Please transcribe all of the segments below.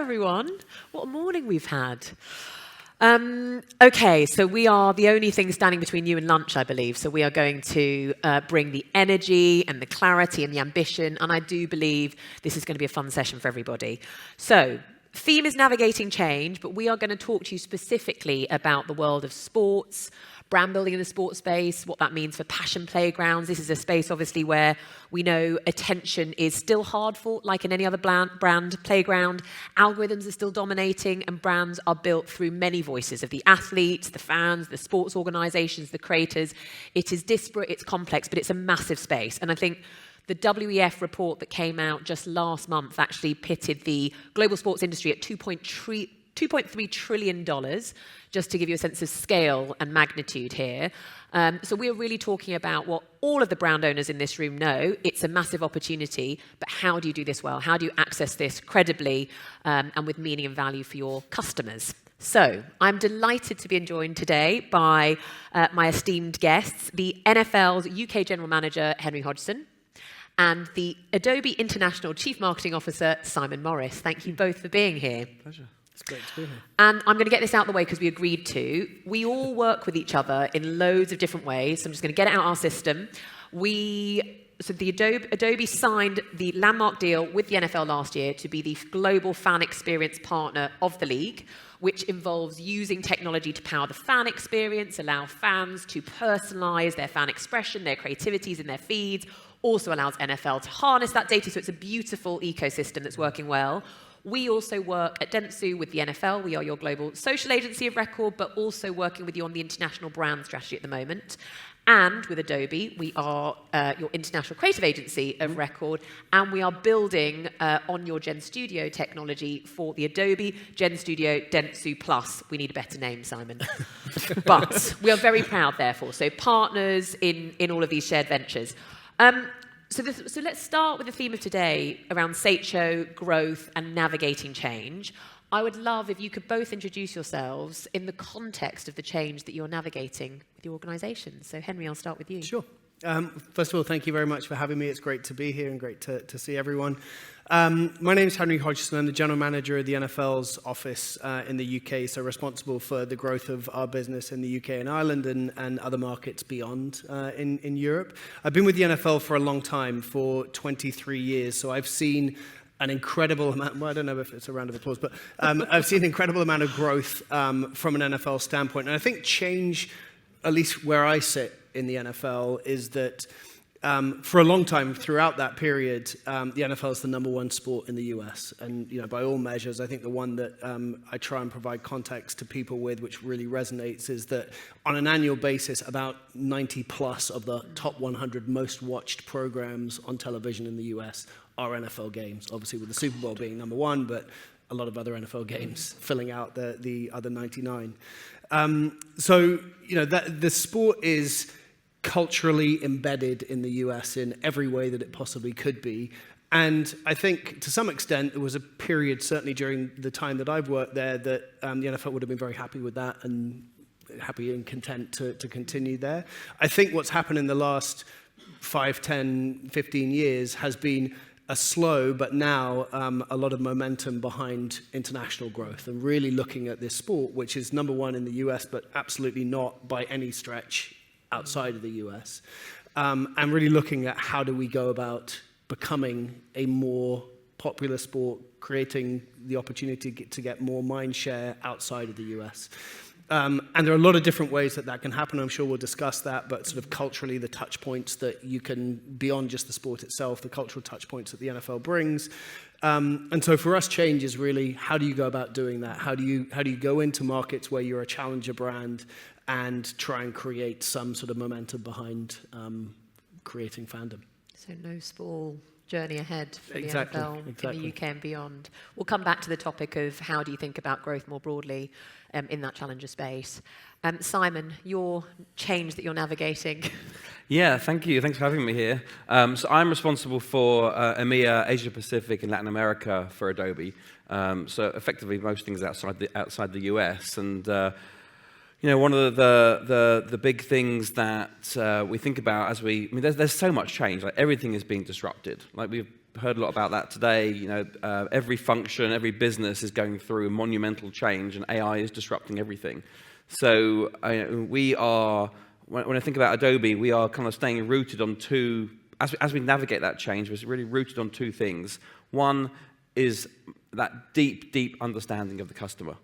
everyone. What a morning we've had. Okay, so we are the only thing standing between you and lunch, I believe. So we are going to bring the energy and the clarity and the ambition, and I do believe this is going to be a fun session for everybody. So, theme is navigating change, but we are going to talk to you specifically about the world of sports, brand building in the sports space, what that means for passion playgrounds. This is a space, obviously, where we know attention is still hard fought, like in any other brand playground. Algorithms are still dominating, and brands are built through many voices of the athletes, the fans, the sports organizations, the creators. It is disparate, it's complex, but it's a massive space. And I think the WEF report that came out just last month actually pitted the global sports industry at $2.3 trillion, just to give you a sense of scale and magnitude here. So we're really talking about what all of the brand owners in this room know. It's a massive opportunity, but how do you do this well? How do you access this credibly and with meaning and value for your customers? So I'm delighted to be joined today by my esteemed guests, the NFL's UK General Manager, Henry Hodgson, and the Adobe International Chief Marketing Officer, Simon Morris. Thank you both for being here. Pleasure. It's great to be here. And I'm going to get this out of the way because we agreed to. We all work with each other in loads of different ways. So I'm just going to get it out of our system. So the Adobe signed the landmark deal with the NFL last year to be the global fan experience partner of the league, which involves using technology to power the fan experience, allow fans to personalize their fan expression, their creativities in their feeds, also allows NFL to harness that data. So it's a beautiful ecosystem that's working well. We also work at Dentsu with the NFL. We are your global social agency of record, but also working with you on the international brand strategy at the moment. And with Adobe, we are your international creative agency of record, and we are building on your Gen Studio technology for the Adobe Gen Studio Dentsu Plus. We need a better name, Simon. But we are very proud, therefore. So partners in all of these shared ventures. So let's start with the theme of today around Seicho, growth, and navigating change. I would love if you could both introduce yourselves in the context of the change that you're navigating with your organisation. So Henry, I'll start with you. Sure. First of all, thank you very much for having me. It's great to be here and great to see everyone. My name is Henry Hodgson. I'm the General Manager of the NFL's office in the UK, so responsible for the growth of our business in the UK and Ireland and other markets beyond in Europe. I've been with the NFL for a long time, for 23 years, so I've seen an incredible amount, well, I don't know if it's a round of applause, but I've seen an incredible amount of growth from an NFL standpoint. And I think change, at least where I sit in the NFL, is that for a long time, throughout that period, the NFL is the number one sport in the US. And by all measures, I think the one that I try and provide context to people with, which really resonates, is that on an annual basis, about 90 plus of the top 100 most watched programs on television in the US are NFL games. Obviously, with the Super Bowl being number one, but a lot of other NFL games filling out the other 99. So the sport is culturally embedded in the US in every way that it possibly could be. And I think to some extent there was a period, certainly during the time that I've worked there, that the NFL would have been very happy with that and happy and content to continue there. I think what's happened in the last 5, 10, 15 years has been a slow, but now a lot of momentum behind international growth and really looking at this sport, which is number one in the US, but absolutely not by any stretch outside of the US, and really looking at how do we go about becoming a more popular sport, creating the opportunity to get more mind share outside of the US. And there are a lot of different ways that can happen. I'm sure we'll discuss that, but sort of culturally, the touch points that you can, beyond just the sport itself, the cultural touch points that the NFL brings. And so for us, change is really, how do you go about doing that? How do you go into markets where you're a challenger brand and try and create some sort of momentum behind creating fandom? So no small journey ahead for the Exactly. NFL in the UK and beyond. We'll come back to the topic of how do you think about growth more broadly in that challenger space. Simon, your change that you're navigating. Yeah, thank you. Thanks for having me here. So I'm responsible for EMEA, Asia Pacific, and Latin America for Adobe. So effectively, most things outside the US. And one of the big things that we think about as there's so much change. Like everything is being disrupted. Like we've heard a lot about that today. Every function, every business is going through a monumental change, and AI is disrupting everything. So we are, when I think about Adobe, we are kind of staying rooted on two, as we navigate that change, we're really rooted on two things. One is that deep, deep understanding of the customer.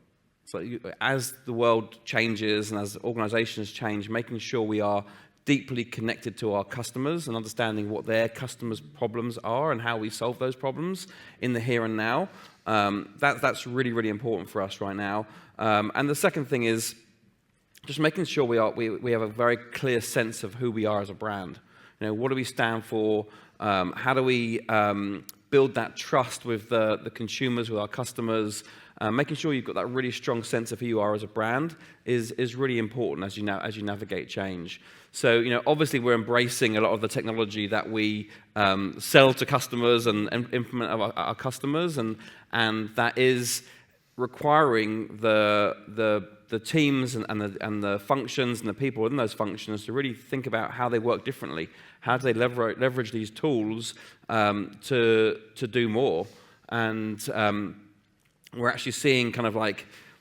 So as the world changes and as organizations change, making sure we are deeply connected to our customers and understanding what their customers' problems are and how we solve those problems in the here and now. That's really, really important for us right now. And the second thing is just making sure we have a very clear sense of who we are as a brand. What do we stand for? How do we build that trust with the consumers, with our customers? Making sure you've got that really strong sense of who you are as a brand is really important as you navigate change. So, obviously we're embracing a lot of the technology that we sell to customers and implement our customers, and that is requiring the teams and the functions and the people in those functions to really think about how they work differently. How do they leverage these tools to do more? And we're actually seeing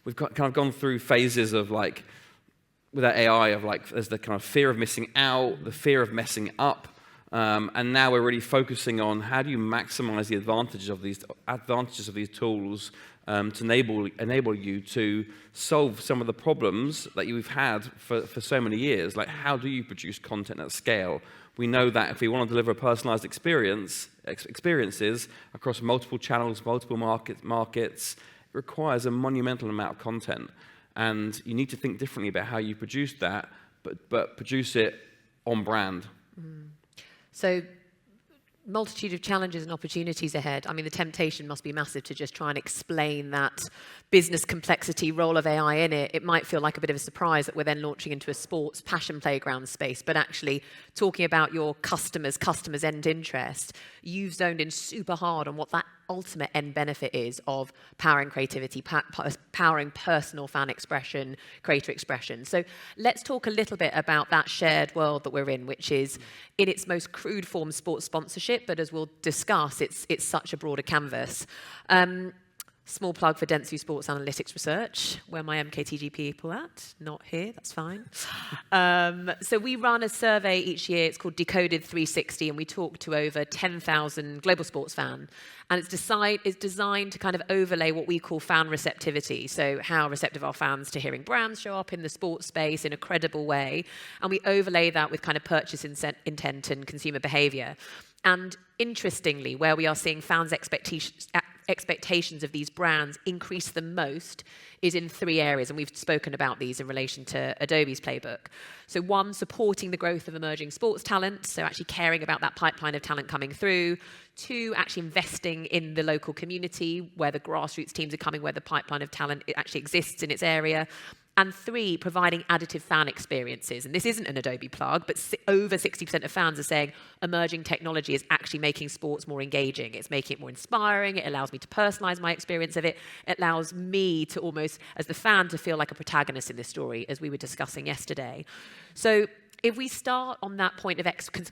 we've gone through phases of with that AI of there's the kind of fear of missing out, the fear of messing up, and now we're really focusing on how do you maximize the advantages of these tools to enable you to solve some of the problems that you've had for so many years. Like, how do you produce content at scale? We know that if we want to deliver personalized experiences across multiple channels, multiple markets, it requires a monumental amount of content. And you need to think differently about how you produce that, but produce it on brand. So, multitude of challenges and opportunities ahead. I mean, the temptation must be massive to just try and explain that business complexity, role of AI in it. It might feel like a bit of a surprise that we're then launching into a sports passion playground space, but actually talking about your customers' end interest, you've zoned in super hard on what that ultimate end benefit is of powering creativity, powering personal fan expression, creator expression. So let's talk a little bit about that shared world that we're in, which is in its most crude form sports sponsorship, but as we'll discuss, it's such a broader canvas. Small plug for Dentsu Sports Analytics Research, where my MKTG people at. Not here, that's fine. So we run a survey each year. It's called Decoded 360, and we talk to over 10,000 global sports fans. And it's designed to kind of overlay what we call fan receptivity. So how receptive are fans to hearing brands show up in the sports space in a credible way? And we overlay that with kind of purchase intent and consumer behavior. And interestingly, where we are seeing fans' expectations of these brands increase the most is in three areas, and we've spoken about these in relation to Adobe's playbook. So one, supporting the growth of emerging sports talent, so actually caring about that pipeline of talent coming through. Two, actually investing in the local community where the grassroots teams are coming, where the pipeline of talent actually exists in its area. And three, providing additive fan experiences. And this isn't an Adobe plug, but over 60% of fans are saying emerging technology is actually making sports more engaging. It's making it more inspiring. It allows me to personalize my experience of it. It allows me to almost, as the fan, to feel like a protagonist in this story, as we were discussing yesterday. So if we start on that point of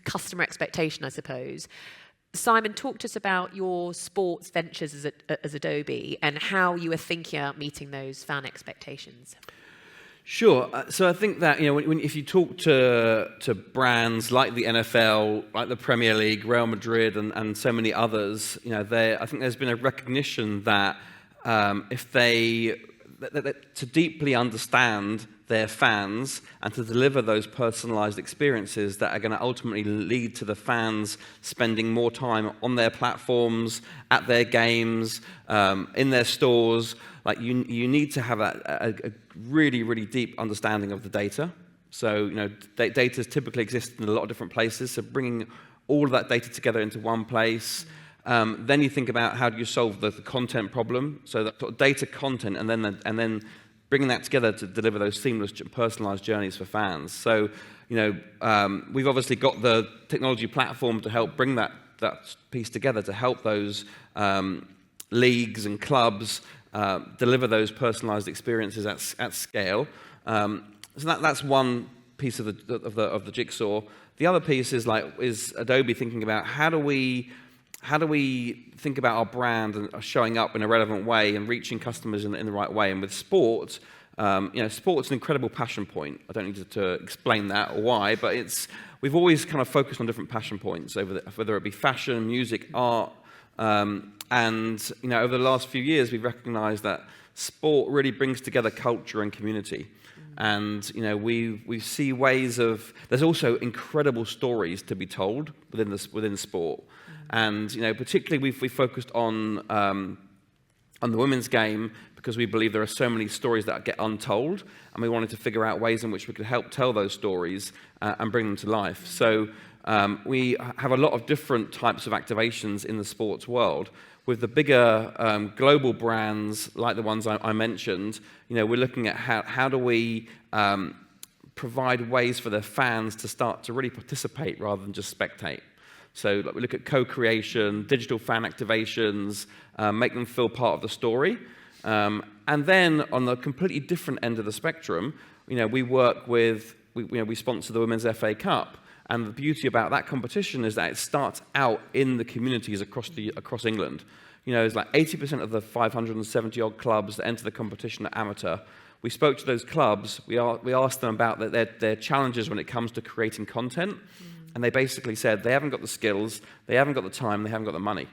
customer expectation, I suppose, Simon, talk to us about your sports ventures as Adobe and how you are thinking about meeting those fan expectations. Sure. So I think that if you talk to brands like the NFL, like the Premier League, Real Madrid, and so many others, I think there's been a recognition that if they to deeply understand their fans and to deliver those personalized experiences that are going to ultimately lead to the fans spending more time on their platforms, at their games, in their stores. Like you need to have a really, really deep understanding of the data. So data typically exists in a lot of different places. So bringing all of that data together into one place. Then you think about how do you solve the content problem. So that sort of data, content, and then bringing that together to deliver those seamless, personalized journeys for fans. So we've obviously got the technology platform to help bring that piece together to help those leagues and clubs deliver those personalized experiences at scale. So that's one piece of the jigsaw. The other piece is Adobe thinking about how do we how do we think about our brand and showing up in a relevant way and reaching customers in the right way? And with sport, sport's an incredible passion point. I don't need to explain that or why, but we've always kind of focused on different passion points, whether it be fashion, music, art, and over the last few years, we've recognized that sport really brings together culture and community. And we see ways of. There's also incredible stories to be told within sport, and particularly we focused on the women's game because we believe there are so many stories that get untold, and we wanted to figure out ways in which we could help tell those stories and bring them to life. So we have a lot of different types of activations in the sports world. With the bigger global brands like the ones I mentioned, we're looking at how do we provide ways for their fans to start to really participate rather than just spectate. So we look at co-creation, digital fan activations, make them feel part of the story. And then on the completely different end of the spectrum, we work with, we sponsor the Women's FA Cup. And the beauty about that competition is that it starts out in the communities across England. It's like 80% of the 570-odd clubs that enter the competition are amateur. We spoke to those clubs. We asked them about their challenges when it comes to creating content. And they basically said they haven't got the skills, they haven't got the time, they haven't got the money.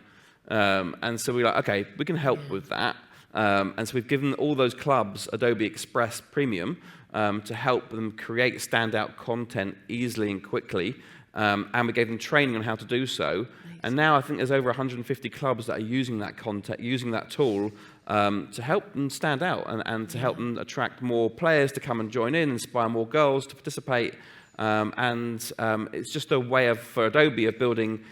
And so we're like, okay, we can help with that. And so we've given all those clubs Adobe Express Premium to help them create standout content easily and quickly. And we gave them training on how to do so. Nice. And now I think there's over 150 clubs that are using that content, using that tool to help them stand out and to help them attract more players to come and join in, inspire more girls to participate. It's just a way for Adobe of building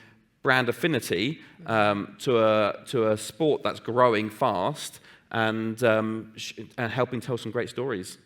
brand affinity to a sport that's growing fast and helping tell some great stories.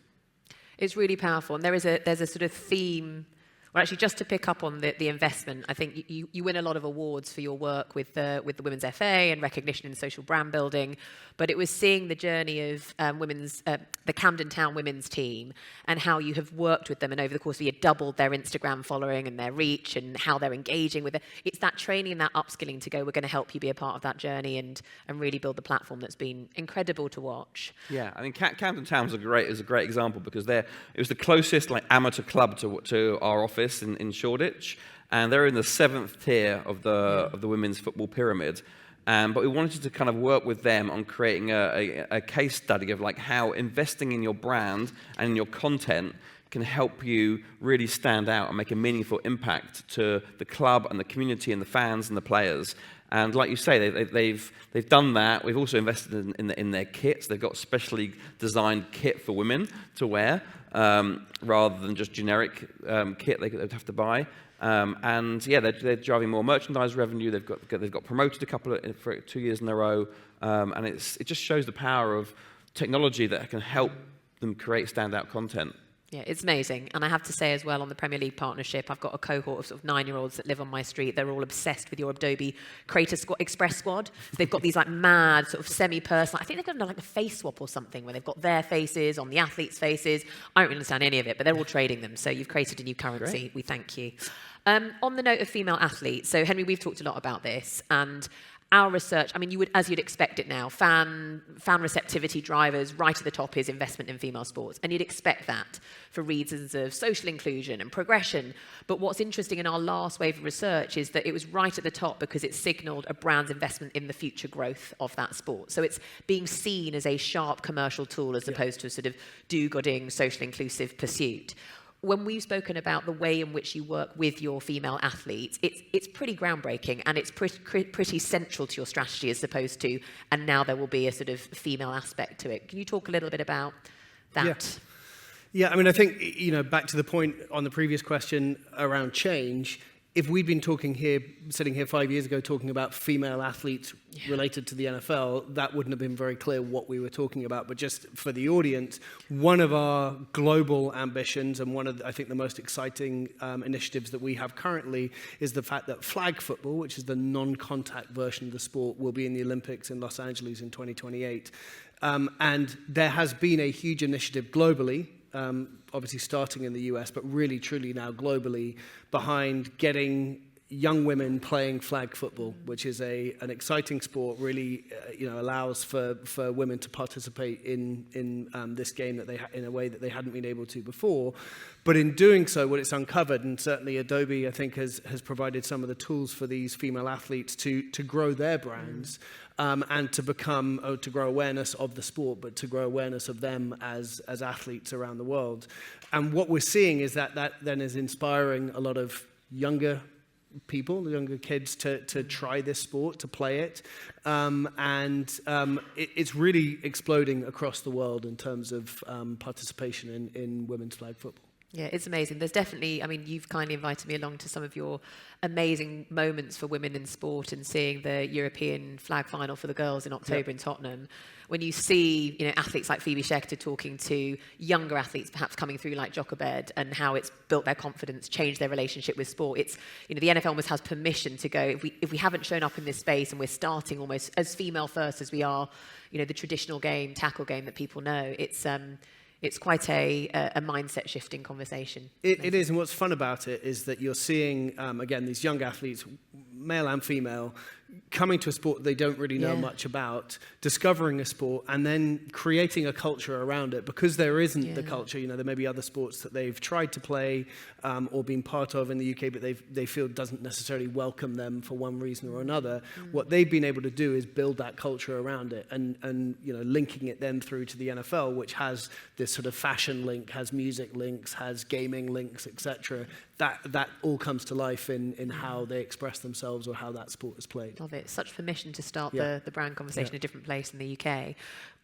It's really powerful, and there's a sort of theme. Well, actually, just to pick up on the investment, I think you win a lot of awards for your work with the Women's FA and recognition in social brand building. But it was seeing the journey of the Camden Town women's team and how you have worked with them, and over the course of the year doubled their Instagram following and their reach and how they're engaging with it. It's that training and that upskilling to go, we're going to help you be a part of that journey and really build the platform that's been incredible to watch. Yeah, I mean, Camden Town is a great example because it was the closest amateur club to our office in Shoreditch, and they're in the 7th tier of the women's football pyramid. But we wanted to kind of work with them on creating a case study of how investing in your brand and in your content can help you really stand out and make a meaningful impact to the club and the community and the fans and the players. And like you say, they've done that. We've also invested in their kits. They've got specially designed kit for women to wear, rather than just generic kit they'd have to buy. They're driving more merchandise revenue. They've got promoted for 2 years in a row, and it just shows the power of technology that can help them create standout content. Yeah, it's amazing. And I have to say as well, on the Premier League partnership, I've got a cohort of sort of 9-year-olds that live on my street. They're all obsessed with your Adobe Creator Express Squad. So they've got these mad sort of semi-personal, I think they've got a face swap or something where they've got their faces on the athletes' faces. I don't really understand any of it, but they're all trading them. So you've created a new currency. Great. We thank you. On the note of female athletes, so Henry, we've talked a lot about this, and our research, I mean, as you'd expect it now, fan receptivity drivers right at the top is investment in female sports. And you'd expect that for reasons of social inclusion and progression. But what's interesting in our last wave of research is that it was right at the top because it signaled a brand's investment in the future growth of that sport. So it's being seen as a sharp commercial tool as opposed to a sort of do-gooding, socially inclusive pursuit. When we've spoken about the way in which you work with your female athletes, it's pretty groundbreaking and it's pretty central to your strategy as opposed to, and now there will be a sort of female aspect to it. Can you talk a little bit about that? Yeah, I mean, I think, back to the point on the previous question around change, if we'd been sitting here 5 years ago talking about female athletes related to the NFL, that wouldn't have been very clear what we were talking about. But just for the audience, one of our global ambitions and one of, I think, the most exciting initiatives that we have currently is the fact that flag football, which is the non-contact version of the sport, will be in the Olympics in Los Angeles in 2028. And there has been a huge initiative globally, obviously starting in the US, but really, truly now globally, behind getting young women playing flag football, which is an exciting sport, really allows for women to participate in this game that in a way that they hadn't been able to before. But in doing so, what it's uncovered, and certainly Adobe, I think, has provided some of the tools for these female athletes to grow their brands and to grow awareness of the sport, but to grow awareness of them as athletes around the world. And what we're seeing is that then is inspiring a lot of younger people, younger kids, to try this sport, to play it. It's really exploding across the world in terms of participation in women's flag football. Yeah, it's amazing. There's definitely, I mean, you've kindly invited me along to some of your amazing moments for women in sport, and seeing the European flag final for the girls in October in Tottenham. When you see, athletes like Phoebe Schechter talking to younger athletes, perhaps coming through like Jochebed, and how it's built their confidence, changed their relationship with sport. It's, the NFL almost has permission to go, if we haven't shown up in this space and we're starting almost as female first as we are, the traditional game, tackle game that people know, it's quite a mindset shifting conversation. It is, and what's fun about it is that you're seeing, again, these young athletes, male and female, coming to a sport they don't really know much about, discovering a sport, and then creating a culture around it, because there isn't the culture. There may be other sports that they've tried to play or been part of in the UK, but they feel doesn't necessarily welcome them for one reason or another. What they've been able to do is build that culture around it, and linking it then through to the NFL, which has this sort of fashion link, has music links, has gaming links, etc. That all comes to life in how they express themselves or how that sport is played. Love it. Such permission to start the brand conversation in a different place in the UK.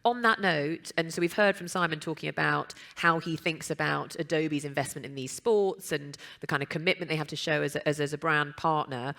On that note, and so we've heard from Simon talking about how he thinks about Adobe's investment in these sports and the kind of commitment they have to show as a brand partner.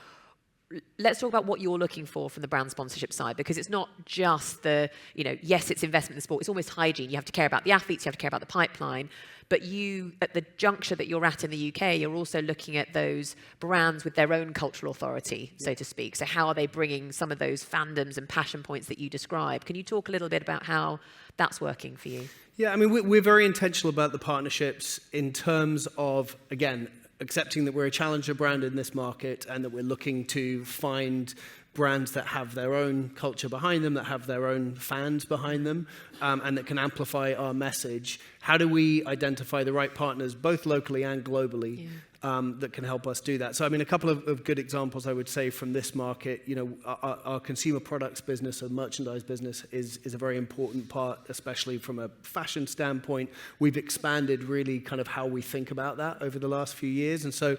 Let's talk about what you're looking for from the brand sponsorship side, because it's not just yes, it's investment in the sport, it's almost hygiene. You have to care about the athletes, you have to care about the pipeline. But you, at the juncture that you're at in the UK, you're also looking at those brands with their own cultural authority, so to speak. So how are they bringing some of those fandoms and passion points that you describe? Can you talk a little bit about how that's working for you? Yeah, I mean, we're very intentional about the partnerships in terms of, again, accepting that we're a challenger brand in this market, and that we're looking to find brands that have their own culture behind them, that have their own fans behind them, and that can amplify our message. How do we identify the right partners, both locally and globally, that can help us do that? So, I mean, a couple of good examples, I would say, from this market. Our consumer products business, our merchandise business, is a very important part, especially from a fashion standpoint. We've expanded really kind of how we think about that over the last few years. And so,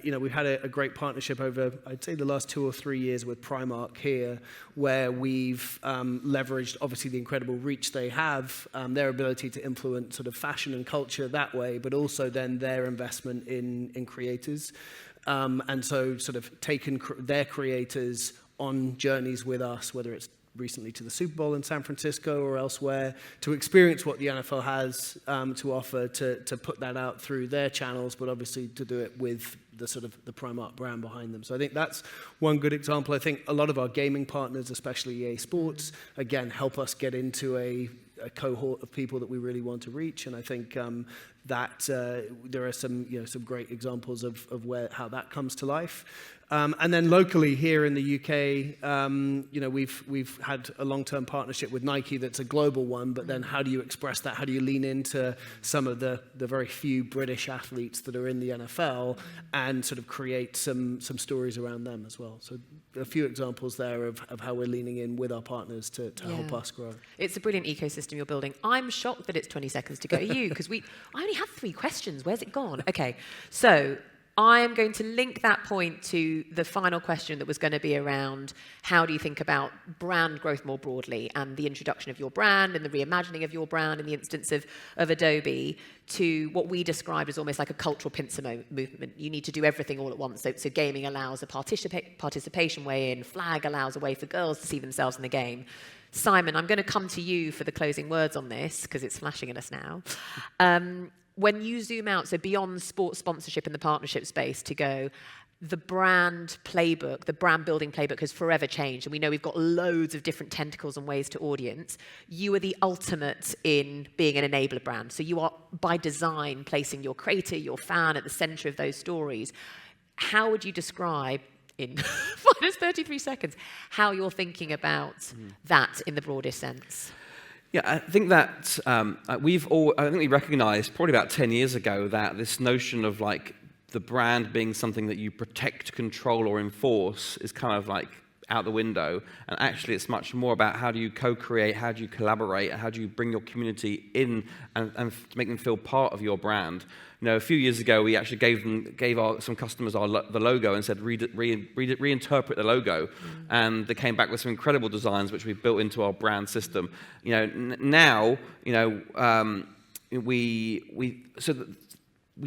we've had a great partnership over, I'd say, the last 2 or 3 years with Primark here, where we've leveraged, obviously, the incredible reach they have, their ability to influence sort of fashion and culture that way, but also then their investment in creators. And so sort of taken their creators on journeys with us, whether it's recently to the Super Bowl in San Francisco or elsewhere, to experience what the NFL has to offer, to put that out through their channels, but obviously to do it with the sort of the Primark brand behind them. So I think that's one good example. I think a lot of our gaming partners, especially EA Sports, again, help us get into a cohort of people that we really want to reach. And I think that there are some great examples of how that comes to life. And then locally here in the UK, we've had a long-term partnership with Nike that's a global one, but then how do you express that? How do you lean into some of the very few British athletes that are in the NFL and sort of create some stories around them as well? So a few examples there of how we're leaning in with our partners to help us grow. It's a brilliant ecosystem you're building. I'm shocked that it's 20 seconds to go to you, because I only have 3 questions. Where's it gone? Okay, so I am going to link that point to the final question that was going to be around how do you think about brand growth more broadly, and the introduction of your brand and the reimagining of your brand in the instance of Adobe, to what we described as almost like a cultural pincer movement. You need to do everything all at once. So gaming allows a participation way in, flag allows a way for girls to see themselves in the game. Simon, I'm going to come to you for the closing words on this, because it's flashing at us now. When you zoom out, so beyond sports sponsorship in the partnership space, to go, the brand playbook, the brand building playbook has forever changed. And we know we've got loads of different tentacles and ways to audience. You are the ultimate in being an enabler brand. So you are, by design, placing your creator, your fan at the center of those stories. how would you describe, in minus 33 seconds, how you're thinking about that in the broadest sense? Yeah, I think that I think we recognised probably about 10 years ago that this notion of like the brand being something that you protect, control, or enforce is kind of like out the window. And actually, it's much more about how do you co-create, how do you collaborate, how do you bring your community in and make them feel part of your brand. You know, a few years ago, we actually gave some customers the logo and said, reinterpret the logo. And they came back with some incredible designs, which we built into our brand system. You know, now, you know, we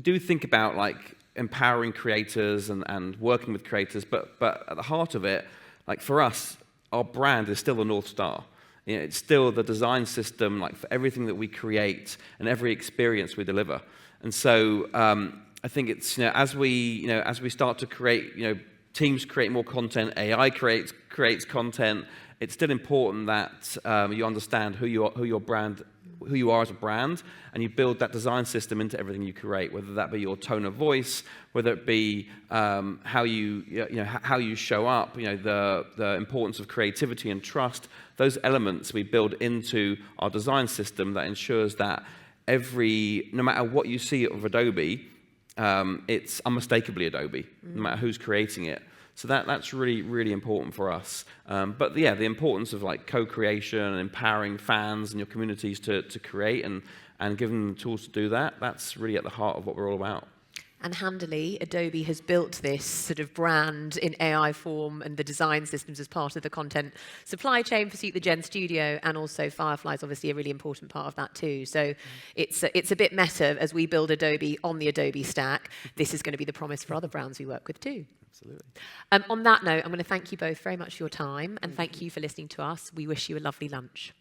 do think about like empowering creators and working with creators, but at the heart of it, like for us, our brand is still the North Star. You know, it's still the design system, like for everything that we create and every experience we deliver. And so I think it's, you know, as we start to create, you know, teams create more content, AI creates content. It's still important that you understand who you are as a brand, and you build that design system into everything you create, whether that be your tone of voice, whether it be how you show up, you know, the importance of creativity and trust. Those elements we build into our design system that ensures that no matter what you see of Adobe, it's unmistakably Adobe, no matter who's creating it. So that's really, really important for us. But yeah, the importance of like co-creation and empowering fans and your communities to create and giving them the tools to do that, that's really at the heart of what we're all about. And handily, Adobe has built this sort of brand in AI form and the design systems as part of the content supply chain for Suit the Gen Studio, and also Firefly is obviously a really important part of that too. So it's a bit meta as we build Adobe on the Adobe stack. This is going to be the promise for other brands we work with too. Absolutely. On that note, I'm going to thank you both very much for your time, and thank you for listening to us. We wish you a lovely lunch.